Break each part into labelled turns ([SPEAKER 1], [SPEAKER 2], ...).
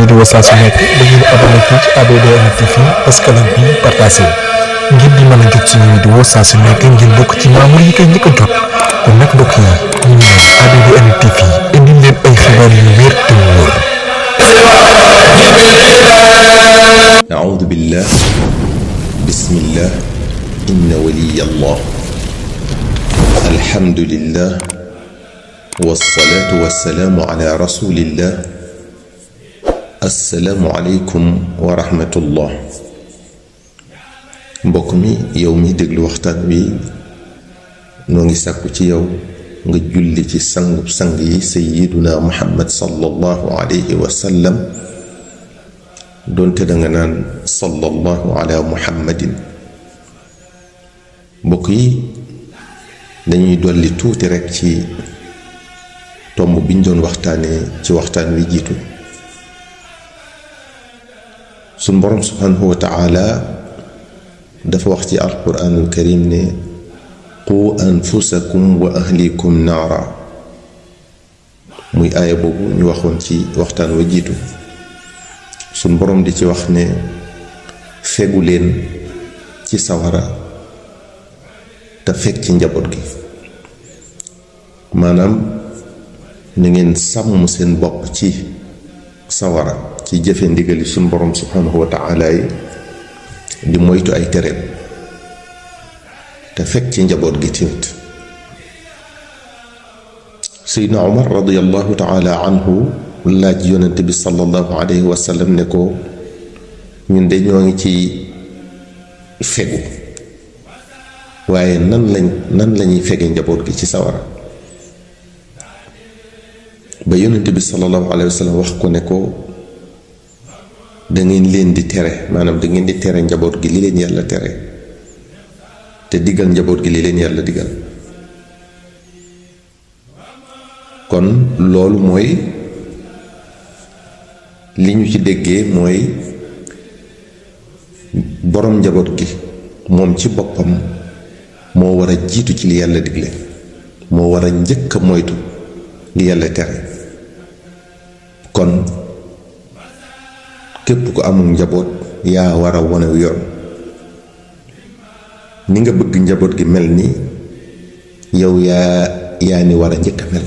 [SPEAKER 1] vidéo saa su nekk da ngeen abonné fii ci ABDN TV parce que lan bi partagé ngir di mën a jot suñu vidéo saa su nekk ngeen bokk ci membre yi koy njëkk a jot kon nag mbokk yi ñu ngi leen ABDN TV indi leen ay xibaar yu wér te wóor.
[SPEAKER 2] أعوذ بالله بسم الله إن ولي الله الحمد لله والصلاة والسلام على رسول الله السلام عليكم ورحمة الله mbokk mi yow mi déglu waxtaan wi noo ngi sàkku ci yow nga julli ci sangub sang yi sayyiduna Muhammad sallallahu alayhi wa sallam doonte danga naan sallallahu ala muhammadin. mbokk yi dañuy dolli tuuti rekk ci tomb biñ doon waxtaanee ci waxtaan wi jiitu. suñ boroom subhanahu wa taala dafa wax ci alquraanul karim ne qu anfusakum wa ahlikum naara, muy aaya boobu ñu waxoon ci waxtaan wa jiitu. suñ boroom di ci wax ne fegu leen ci sawara te fekk ci njaboot gi, maanaam na ngeen sàmm seen bopp ci sawara ci jëfe ndigali suñ boroom subhanahu wa taala yi di moytu ay tereem te fekk ci njaboot gi tamit. Seydina Omar radiyallahu taala anhu laaj yonent bi sallallahu alayhi wa sallam ne ko ñun de ñoo ngi ci fegu, waaye nan lañuy fege njaboot gi ci sawara. ba yonent bi sallallahu alayhi wa sallam wax ko ne ko dangeen leen di tere, maanaam dangeen di tere njaboot gi li leen yàlla tere te diggal njaboot gi li leen yàlla diggal. kon loolu mooy li ñu ci déggee mooy boroom njaboot gi moom ci boppam moo war a jiitu ci li yàlla digle, moo war a njëkk a moytu li yàlla tere. kon képp ku amul njaboot yaa war a wane yoon. ni nga bëgg njaboot gi mel ni yow yaa ni war a njëkk a mel.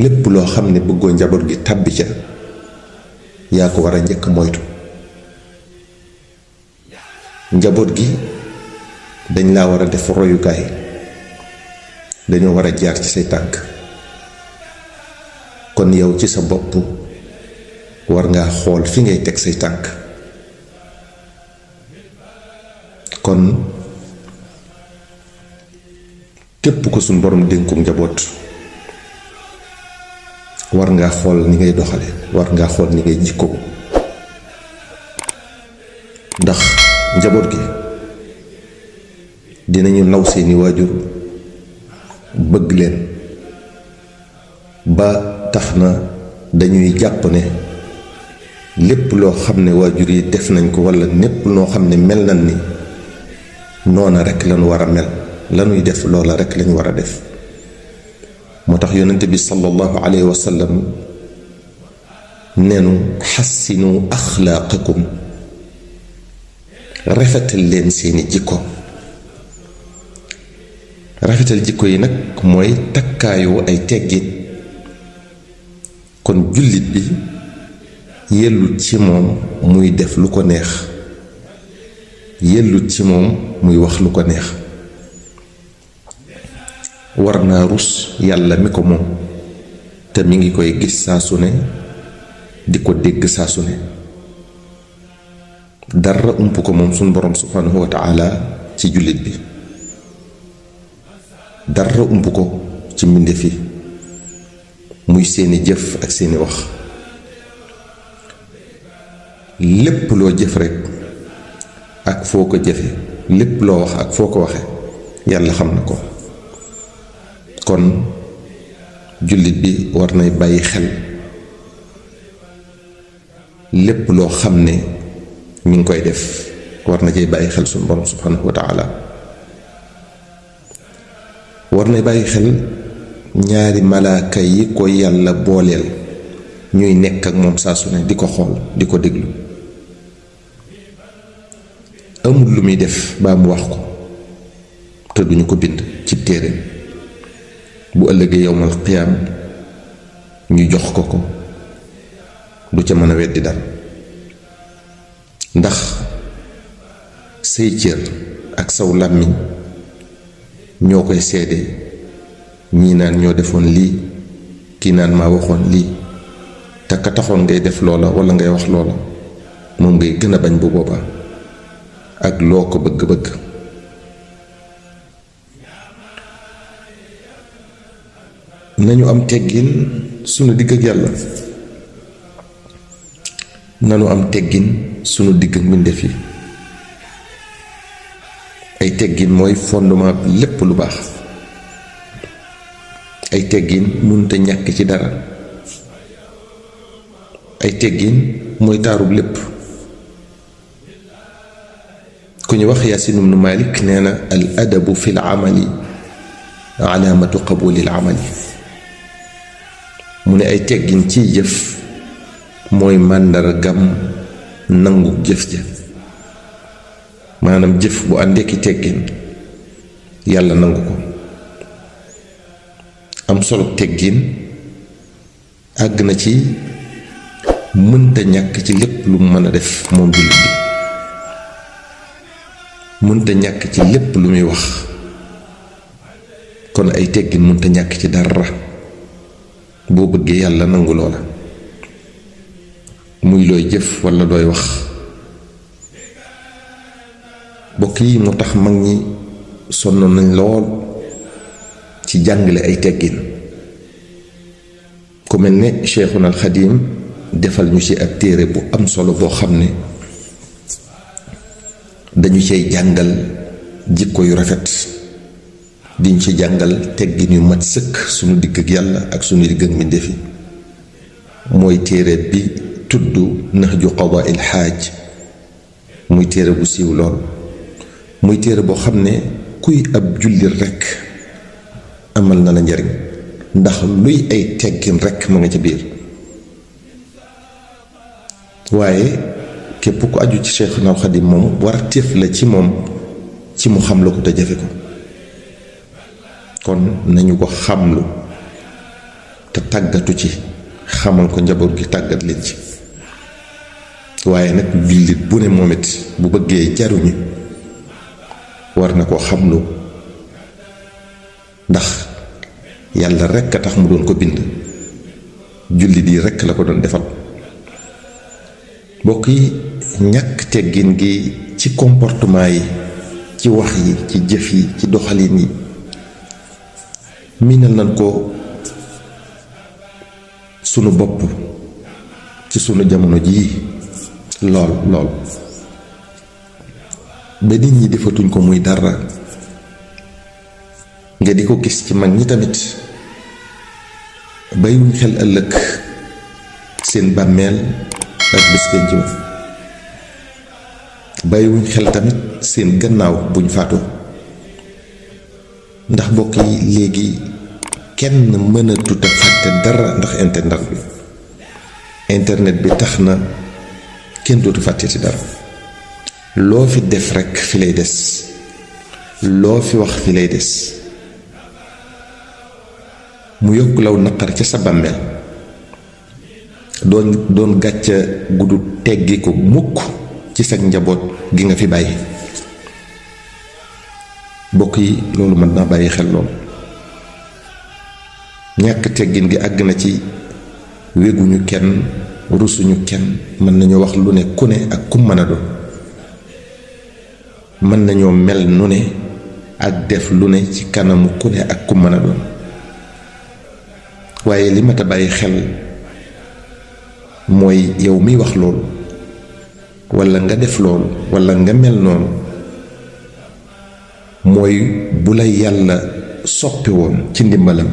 [SPEAKER 2] lépp loo xam ne bëggoo njaboot gi tàbbi ca yaa ko war a njëkk moytu. njaboot gi dañ laa war a def royukaay, dañoo war a jaar ci say tànk. kon yow ci sa bopp war ngaa xool fi ngay teg say tànk. kon képp ko suñ borom dénku njaboot war ngaa xool ni ngay doxale, war ngaa xool ni ngay jikkoo, ndax njaboot gi dinañu naw seeni waajur, bëgg leen ba tax na dañuy jàpp ne lépp loo xam ne waajur yi def nañ ko, walla lépp loo xam ne mel nañ ni noona rekk lañu war a mel, lañuy def loola rekk lañu war a def. moo tax yonent bi sallallahu alayhi wa sallam neenu xassinu axlaaqakum, rafetal leen seeni jikko. rafetal jikko yi nag mooy takkaayoo ay teggin. kon jullit bi yellut ci moom muy def lu ko neex, yellut ci moom muy wax lu ko neex. war naa rus yàlla mi ko moom te mi ngi koy gis saa su ne, di ko dégg saa su ne. dara ump ko moom suñ boroom subhanahu wa taala ci jullit bi, dara ump ko ci mbindeef yi, muy seeni jëf ak seeni wax. lépp loo jëf rekk ak foo ko jëfe, lépp loo wax ak foo ko waxe yàlla xam na ko. kon jullit bi war nay bàyyi xel lépp loo xam ne mi ngi koy def, war na cay bàyyi xel suñu borom subhanahu wa taala. war nay bàyyi xel ñaari malaaka yi ko yàlla booleel ñuy nekk ak moom saa su ne di ko xool di ko déglu amul lu muy def baa mu wax ko te duñu ko bind ci téere bu ëllëgee yowmal qiyaam ñu jox ko ko du ca mën a weddi dara ndax say cër ak saw làmmiñ ñoo koy seede ñii naan ñoo defoon lii kii naan maa waxoon lii te ka taxoon ngay def loola walla ngay wax loola moom ngay gën a bañ bu boobaa ak loo ko bëgg-bëgg nañu am teggin sunu digg ak yàlla nanu am teggin sunu digg ak mbindeef yi ay teggin mooy fondement bi lépp lu baax ay teggin mënut a ñàkk ci dara ay teggin mooy taarub lépp ku ñu wax Yaasin ibnu Malik nee na al adabu fi l amali alaamatu qabuli l amali mu ne ay teggin ciy jëf mooy màndargam nangu jëf ja maanaam jëf bu àndeeki teggin yàlla nangu ko am solo teggin àgg na ci mënta ñàkk ci lépp lu mu mën a def moom jullit bi mënta ñàkk ci lépp lu muy wax kon ay teggin mënta ñàkk ci dara boo bëggee yàlla nangu loola muy looy jëf walla dooy wax bokk yi moo tax mag ñi sonnoon nañ lool ci jàngale ay teggin ku mel ne Cheikhuna al Xadim defal ñu ci ab téere bu am solo boo xam ne dañu cay jàngal jikko yu rafet diñ ci jàngal teggin yu mat sëkk sunu digg ak yàlla ak sunu digg ak mbindéef yi mooy téere bi tudd Nahju Qadaa'il Haaj muy téere bu siiw lool muy téere boo xam ne kuy ab jullit rekk amal na la njariñ ndax luy ay teggin rekk ma nga ca biir waaye képp ku aju ci Cheikhul Xadim moom war téef la ci moom ci mu xam la ko te jafe ko kon nañu ko xamlu te tàggatu ci xamal ko njaboot gi tàggat leen ci waaye nag jullit bu ne moom it bu bëggee jaruñu war na koo xamlu ndax yàlla rekk a tax mu doon ko bind jullit yi rekk la ko doon defal mbokk yi ñàkk teggin gi ci comportement yi ci wax yi ci jëf yi ci doxalin yi miinal nañ ko sunu bopp ci sunu jamono jii lool lool ba nit ñi defatuñ ko muy dara nga di ko gis ci mag ñi tamit bàyyiwuñ xel ëllëg seen bàmmeel ak bés penc ma bàyyiwuñ xel tamit seen gannaaw buñ faatoo ndax bokk yi léegi kenn mënatut a fàtte dara ndax internet bi tax na kenn dootu fàtte ci dara loo fi def rekk fi lay des loo fi wax fi lay des mu yokk law naqar ca sa bàmmeel doon gàcca gudu teggi ko mukk ci sag njaboot gi nga fi bàyyi bokk yi loolu mën naa bàyyi xel lool ñàkk teggin gi àgg na ci wéguñu kenn rusuñu kenn mën nañoo wax lu ne ku ne ak kum mën a doon mën nañoo mel nu ne ak def lu ne ci kanamu ku ne ak kum mën a doon waaye li mat a bàyyi xel mooy yow miy wax loolu walla nga def loolu walla nga mel noonu mooy bu la yàlla soppi woon ci ndimbalam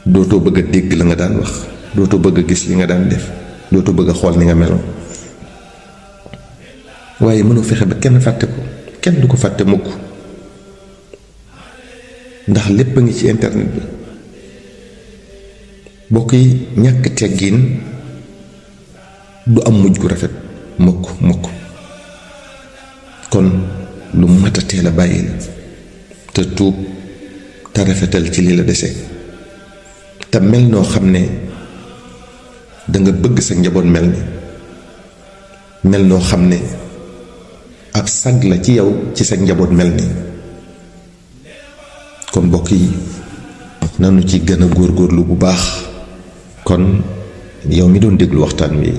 [SPEAKER 2] dootoo bëgg a dégg la nga daan wax dootoo bëgg a gis li nga daan def dootoo bëgg a xool ni nga meloon waaye mënoo fexe ba kenn fàtte ko kenn du ko fàtte mukk ndax lépp a ngi ci internet bi bokk yi ñàkk teggin du am mujj gu rafet mukk kon lu mat a teel a bàyyi la te tuub te rafetal ci li la dese te mel noo xam ne danga bëgg sa njaboot mel noo xam ne ab sag la ci yow ci sa njaboot mel ni. kon mbokk yi nanu ci gën a góorgóorlu bu baax. kon yow mi doon déglu waxtaan wi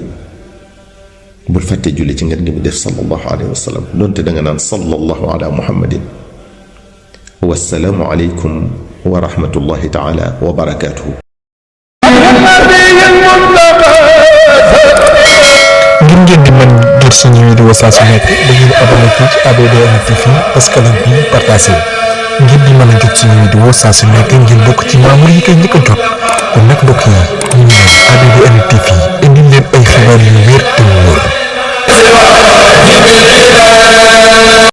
[SPEAKER 2] bul fàtte julli ci ngeen gi mu def sallallahu alayhi wa sallam doonte danga naan sallallahu ala muhammadin. wassalaamu aleykum wa rahmatullahi taala wa barakaatuhu.
[SPEAKER 1] ngir ngeen di mën jot suñu vidéo saa su nekk da ngeen abonné fii ci ABDR TV parce que bi partagé ngir di mën a jot suñu vidéo saa su nekk ngeen bokk ci membre yi koy njëkk a jot.